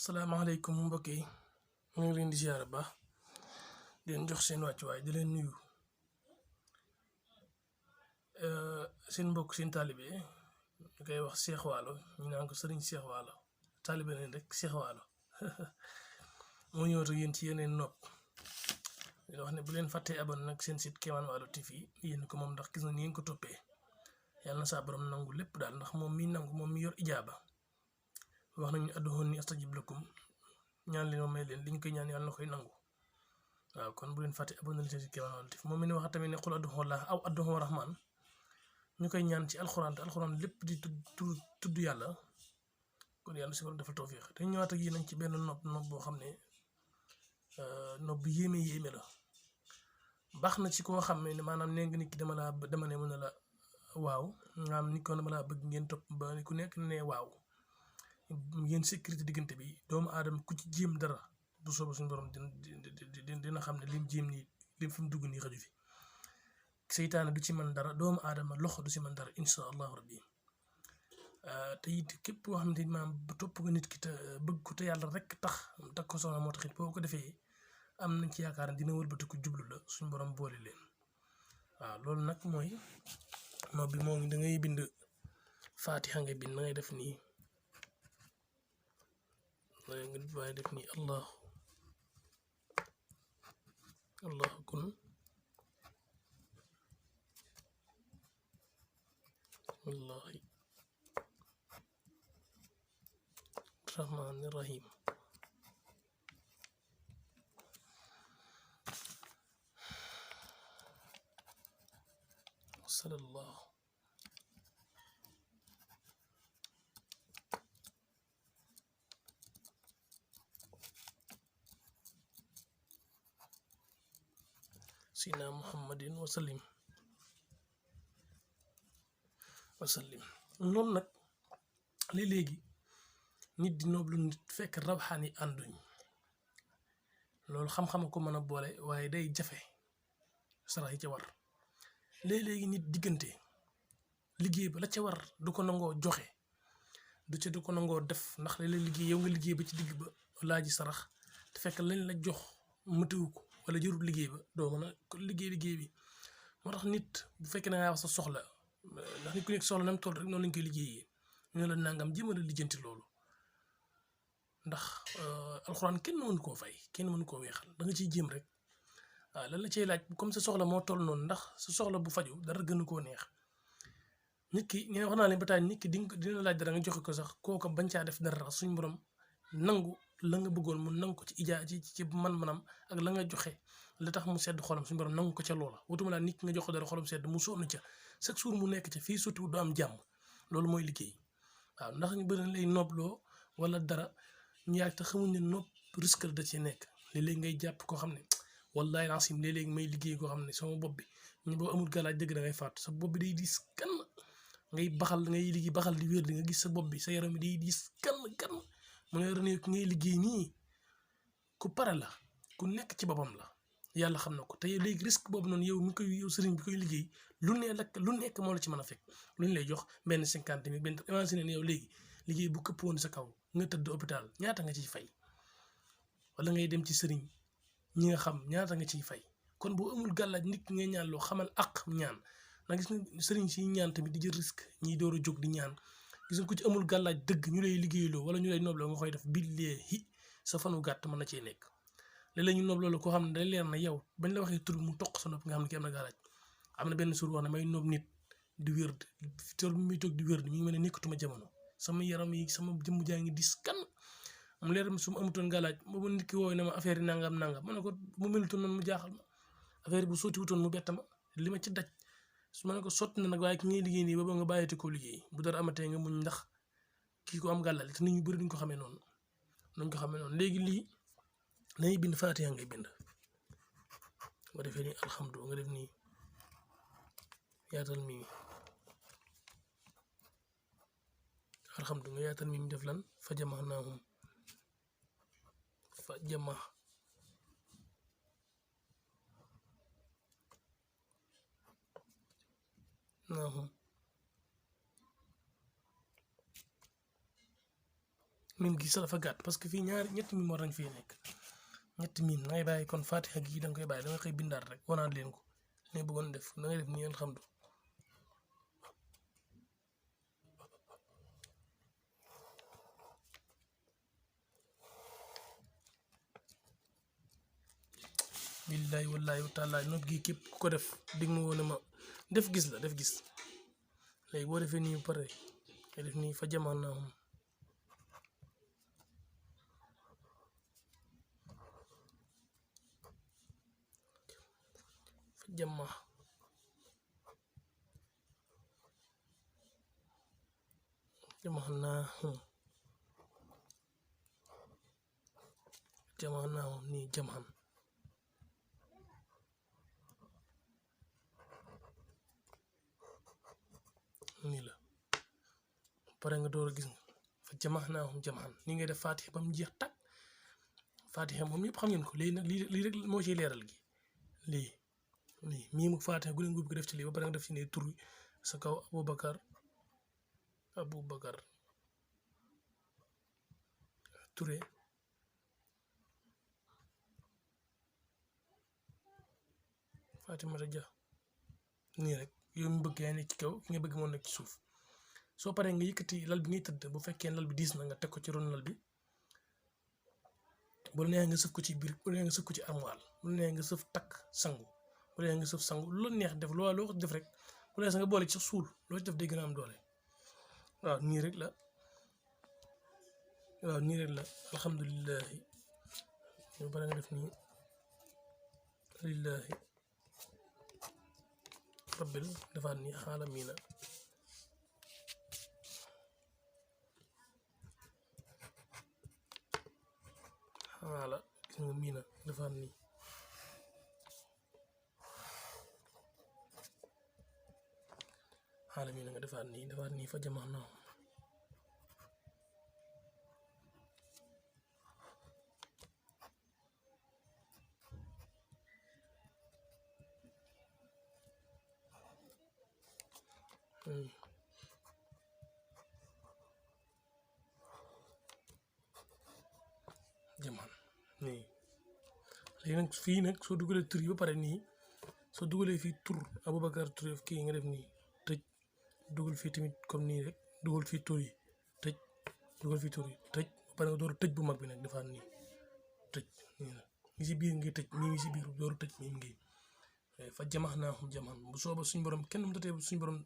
salaamaaleykum mbokk yi ñu ngi leen di ziar ba di leen jox seen wàccuwaay di leen nuyu seen mbokk seen taalibe ñu koy wax Cheikh Waalo ñu naan ko Serigne Cheikh Waalo taalibe leen rek Cheikh Waalo moo ñëw ak yéen ci yeneen nopp di wax ne bu leen fàttee abonné nag seen site Kéemaan Waalo TV yéen ko moom ndax gis na ni ngeen ko toppee yàlla na saa borom nangu lépp daal ndax moom mi nangu moom mi yor ijaaba wax nañu ud'uuni astajib lakum ñaan leen ma may leen li ñu koy ñaan yàlla na koy nangu waaw kon bu leen fàtte abonné leen ci Kéemaan Waalo TV moom mi ne wax tamit ne qul ud'uu llaaha aw ud'uu rahmaan ñu koy ñaan ci alxuraan te alxuraan lépp di tudd yàlla kon yàlla si borom defal tawfiix te ñëwaat ak yéen nañ ci benn nopp boo xam ne nopp bu yéeme la baax na ci koo xam ne maanaam nee nga nit ki dama ne mën na la waaw nga am nit ko dama laa bëgg ngeen topp ba ku nekk ne waaw ngeen sécurité diggante bi doomu aadama ku ci jéem dara bu soobee suñu borom dina xam ne lim jéem nii lim fi mu dugg nii xaju fi seytaane du ci mën dara doomu aadama loxo du ci mën dara insha allahu rabbi te it képp koo xam ne maanaam bu topp nga nit ki te bëgg ko te yàlla rek tax takk ko soxna moo tax it boo ko defee am nañ ci yaakaar ne dina wëlbati ko jublu la suñu borom boole leen waaw loolu nag mooy nopp bi moo ngi da ngay bind faatixa nga bind da ngay def nii waaye def nii allahu kun wallahi rahmaani rahim sallallahu sina muhammadin wasallim noonu nag léegi nit di nooblu nit fekk rawxaan yi ànduñ loolu xam-xam ko mën a boole waaye day jafe sarax yi ca war léegi nit diggante liggéey ba la ca war du ko nangoo joxe du ko nangoo def ndax léeg-léeg liggéey yow nga liggéey ba ci digg ba laaji sarax te fekk lañ la jox mëtiwu ko wala jërul liggéey ba doo mën a liggéey bi moo tax nit bu fekkee da ngaa wax sa soxla ndax nit ku nekk soxla nam toll rek noonu lañ koy liggéeyee ñu ne la nangam jéemal a lijjanti loolu ndax alxuraan kenn mënu koo fay kenn mënu koo weexal da nga ciy jéem rek waaw lan la cay laaj comme sa soxla moo toll noonu ndax sa soxla bu faju dara gënu koo neex nit ki ñu wax naa leen ba tey nit ki dina laaj dara nga joxe ko sax kooka bañ caa def dara suñu borom nangu la nga bëggoon mu nangu ko ci ci man-manam ak la nga joxe la tax mu sedd xolam suñu borom nangu ko ca loola wutuma laa nit ki nga jox ko dara xolam sedd mu sonn ca chaque jour mu nekk ca fii surtout du am jàmm loolu mooy liggéey waaw ndax ñu bëri lay noobloo wala dara ñu yàgg te xamuñ ne nopp risque da ci nekk léeg-léeg ngay jàpp koo xam ne wallahi asim léeg-léeg may liggéey koo xam ne sama bopp bi ñu boo amul galaaj dëgg da ngay faatu sa bopp bi day diis kan ngay liggéey baxal di wér di nga gis sa bopp bi sa yaram bi day diis kan mu ne rene ki ngay liggéey nii ku pare la ku nekk ci boppam la yàlla xam na ko te léegi risque boobu noonu yow sëriñ bi koy liggéey lu nekk moo la ci mën a fekk lu ñu lay jox benn 50 000 benn imagine ne yow léegi liggéey bu këpp woon sa kaw nga tëdd hôpital ñaata nga ciy fay wala ngay dem ci sëriñ ñi nga xam ñaata nga ciy fay kon boo amul gàllaaj nit ki ngay ñaan loo xamal ak ñaan na gis nga sëriñ si ñaan tamit di jël risque ñiy door a jóg di ñaan gis nga ku ci amul gàllaaj dëgg ñu lay liggéeyloo wala ñu lay noobloo nga koy def billahi sa fanu gàtt mën na cee nekk léeg-léeg ñu noobloo la koo xam ne day leer na yow bañ la waxee tur mu toq sa nopp nga xam ne ki am na gàllaaj am na benn suur wax ne may noob nit di wér tool bi muy toog di wér mi ngi mel ne nekkatuma jamono sama yaram yi sama jëmm jaa ngi dis kan mu leer su ma amutoon gàllaaj boobu nit ki wooy na ma affaire yi nangam ma ne ko mu melutoon noonu mu jaaxal ma affaire yi bu sotti wutoon mu bett ma li ma ci daj su ma ne ko sotti na nag waaye ki ngay liggéey nii ba nga bàyyati ko liggéey bu dara amatee nga muñ ndax kii ko am gàllaaj te nit ñu bëri duñ ko xamee noonu léegi lii nañuy bind faatiha ngay bind nga defee nii alhamdu nga def nii yaatal mii alhamdu nga yaatal mii def lan fa jamaanaahum mim gi sax dafa gàtt parce que fii ñetti mim war nañ fii nekk ñetti mim ngay bàyyi kon fatiha gi da nga koy bàyyi da nga koy bindaat rek wanaat leen ko li bëggoon def da ngay def nii alhamdu billahi wallahi wa taala noot gi képp ku ko def dig ma woon ma def gis la def gis léegi boo defee nii pare nga def nii fa jamaan naa moom fa jamaa moom nii jamaan nii la pare nga door a gis nga fa jamax naa moom jamaxan ni ngay def fatiha ba mu jeex tàkk fatiha moom yëpp xam ngeen ko léegi nag lii rek moo ciy leeral gi lii mii mu fatiha gu leen ko def ci lii ba pare nga def ci ne tur sa kaw Aboubacar Touré Fatimata Dia nii rek yow mi bëgg yaa nekk ci kaw ki nga bëgg moo nekk ci suuf soo paree nga yëkkati lal bi ngay tëdd bu fekkee lal bi diis na nga teg ko ci ron lal bi bu la neexee nga sëf ko ci biir bu la neexee nga sëf ko ci armoire bu la neexee nga sëf takk sangu bu la neexee nga sëf sangu lu la neex def loo ko def rek bu la neexee nga boole ci suul loo ci def day gën a am doole waaw nii rek la alhamdulilahi yow bare nga def nii lillahi rabbil defaat nii xaalamiina xaala gis nga miina defaat nii xaalamiina nga defaat nii fa jamax naa jaman nii léegi nag fii nag soo dugalee tur yi ba pare nii soo dugalee fii tur Aboubacar Touré kii nga def nii tëj dugal fii tamit comme nii rek dugal fii tur yi tëj dugal fii tur yi tëj ba pare nga door tëj bu mag bi nag defaat nii tëj nii la ngi si biir ngi tëj mii ngi si biir door tëj mii ngi fa jamax naa xam jaman bu sooba suñ borom kenn mu tatee suñ borom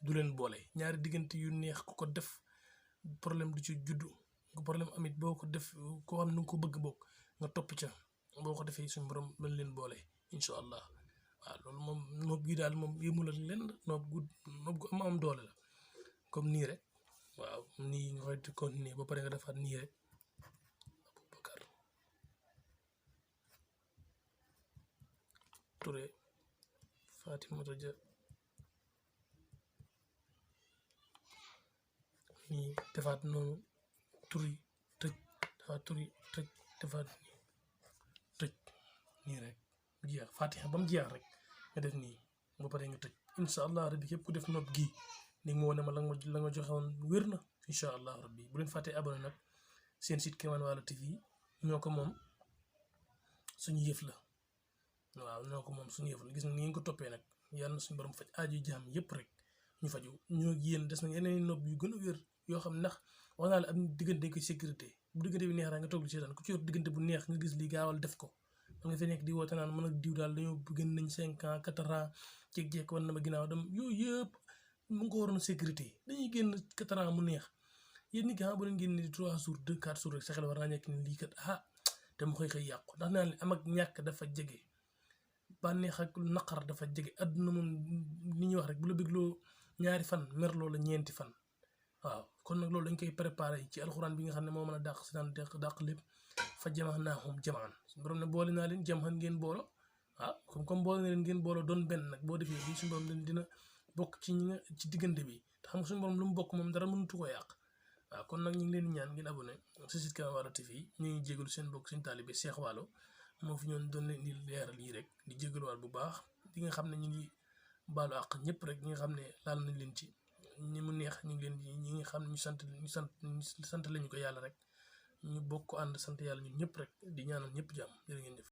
du leen boole ñaari diggante yu neex ku ko def problème du ci juddu problème amit boo ko def koo xam ne nga ko bëgg bokk nga topp ca boo ko defee suñu borom mën leen boole incha allah waaw loolu moom noob gi daal moom yëmul ak lenn noob gu am doole la comme nii rek waaw nii nga koy continuer ba pare nga defaat nii rek Aboubacar Touré Fatimata Dia nii defaat noonu turi tëj defaat turi tëj defaat nii tëj nii rek jeex fatiha ba mu jeex rek nga def nii ba pare nga tëj incha allah rabbi képp ku def nopp gii ni nga ma wane ma la nga joxe woon wér na incha allah rabbi bu leen fàttee abonné nag seen site Kéemaan Walo TV ñoo ko moom suñu yëf la waaw ñoo ko moom suñu yëf la gis nga ni ngeen ko toppee nag yàlla na suñu borom faj aaju jaam yëpp rek ñu faju ñoo yéen des na yeneen nopp yu gën a wér yoo xam ndax wax naa la am diggante dañ koy sécurité bu diggante bi neex rek nga toog lu seetaan ku ci yor diggante bu neex nga gis li gaawal def ko man nga fi nekk di woote naan mën a diw daal dañoo gën nañ 5 ans 4 ans jékki-jékki war na ma ginnaaw dem yooyu yëpp mu ngi ko waroon sécurité dañuy génn 4 ans mu neex yéen nit ki bu leen génn di 3 jours 2 4 jours rek sa xel war naa nekk ni lii kat te mu xëy yàqu ndax naa ne am ak ñàkk dafa jege bànneex ak naqar dafa jege adduna moom li ñuy wax rek bu la bégloo ñaari fan merloo la ñeenti fan waaw kon nag loolu dañ koy préparé ci alxuraan bi nga xam ne moo mën a dàq si daan dàq lépp fa jamax naa moom jamaan suñu borom ne boole naa leen jamaxan ngeen boolo comme boole na leen ngeen boolo doon benn nag boo defee lii suñu borom leen dina bokk ci ñi nga ci diggante bi te xam nga suñu borom lu mu bokk moom dara mënutu ko yàq waaw kon nag ñu ngi leen di ñaan ngeen abonné si site Kéemaan Walo TV ñu ngi jégalu seen bokk suñu taalibe Cheikh Walo moo fi ñoon doon leen di leeral yi rek di jégaluwaat bu baax di nga xam ne ñu ngi baalu àq ñëpp rek ñi nga xam ne laal nañ leen ci ñi mu neex ñu ngi leen ñi nga xam ne ñu sant lañu ko yàlla rek ñu bokk ànd sant yàlla ñun ñëpp rek di ñaanal ñëpp jàmm jërë ngeen jëf